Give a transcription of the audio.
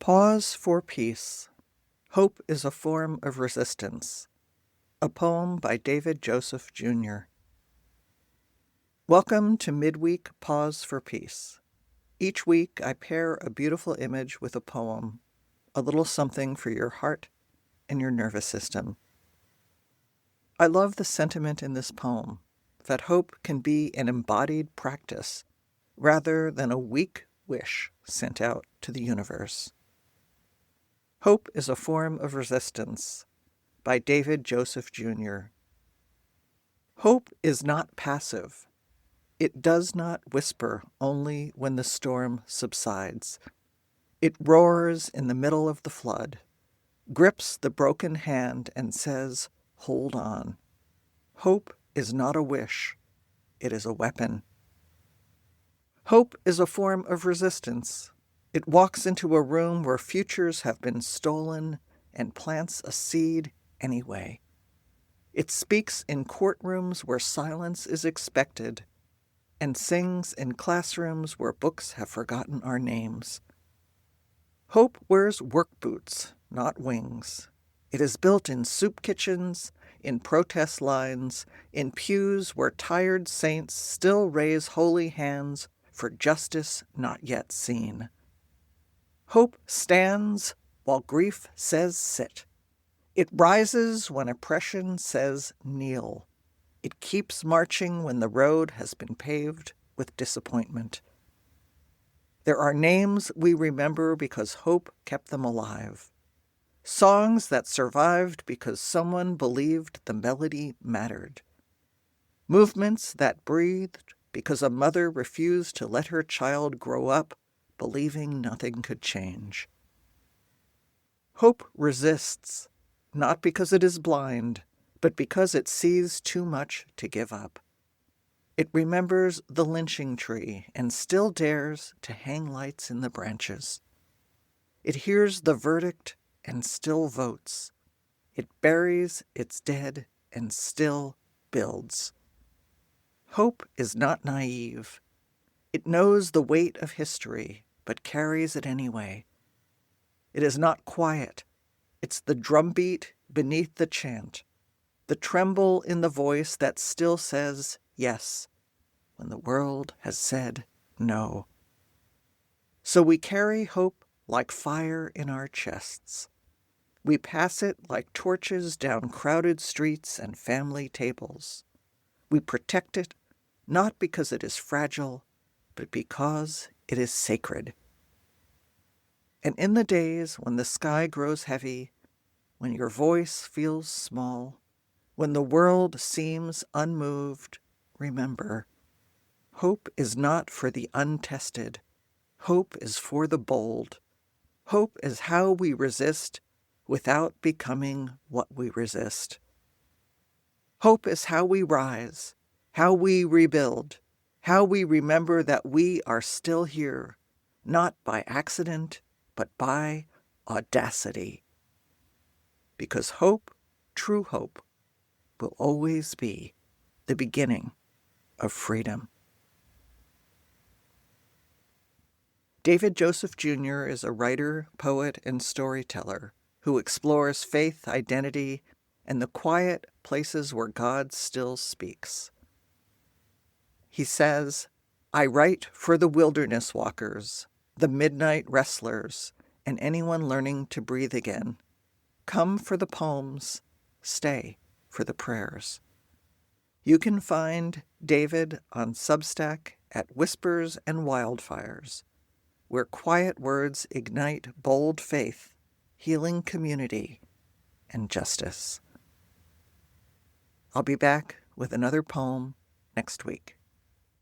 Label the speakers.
Speaker 1: Pause for Peace. Hope is a Form of Resistance. A poem by David Joseph, Jr. Welcome to Midweek Pause for Peace. Each week I pair a beautiful image with a poem, a little something for your heart and your nervous system. I love the sentiment in this poem, that hope can be an embodied practice rather than a weak wish sent out to the universe. Hope is a Form of Resistance by David Joseph, Jr. Hope is not passive. It does not whisper only when the storm subsides. It roars in the middle of the flood, grips the broken hand and says, "Hold on." Hope is not a wish. It is a weapon. Hope is a form of resistance. It walks into a room where futures have been stolen and plants a seed anyway. It speaks in courtrooms where silence is expected and sings in classrooms where books have forgotten our names. Hope wears work boots, not wings. It is built in soup kitchens, in protest lines, in pews where tired saints still raise holy hands for justice not yet seen. Hope stands while grief says sit. It rises when oppression says kneel. It keeps marching when the road has been paved with disappointment. There are names we remember because hope kept them alive. Songs that survived because someone believed the melody mattered. Movements that breathed because a mother refused to let her child grow up believing nothing could change. Hope resists, not because it is blind, but because it sees too much to give up. It remembers the lynching tree and still dares to hang lights in the branches. It hears the verdict and still votes. It buries its dead and still builds. Hope is not naive. It knows the weight of history, but carries it anyway. It is not quiet. It's the drumbeat beneath the chant, the tremble in the voice that still says yes when the world has said no. So we carry hope like fire in our chests. We pass it like torches down crowded streets and family tables. We protect it not because it is fragile, but because it is sacred. And in the days when the sky grows heavy, when your voice feels small, when the world seems unmoved, remember, hope is not for the untested. Hope is for the bold. Hope is how we resist without becoming what we resist. Hope is how we rise, how we rebuild, how we remember that we are still here, not by accident, but by audacity. Because hope, true hope, will always be the beginning of freedom. David Joseph, Jr. is a writer, poet, and storyteller who explores faith, identity, and the quiet places where God still speaks. He says, "I write for the wilderness walkers, the midnight wrestlers, and anyone learning to breathe again. Come for the poems, stay for the prayers." You can find David on Substack at Whispers and Wildfires, where quiet words ignite bold faith, healing community, and justice. I'll be back with another poem next week.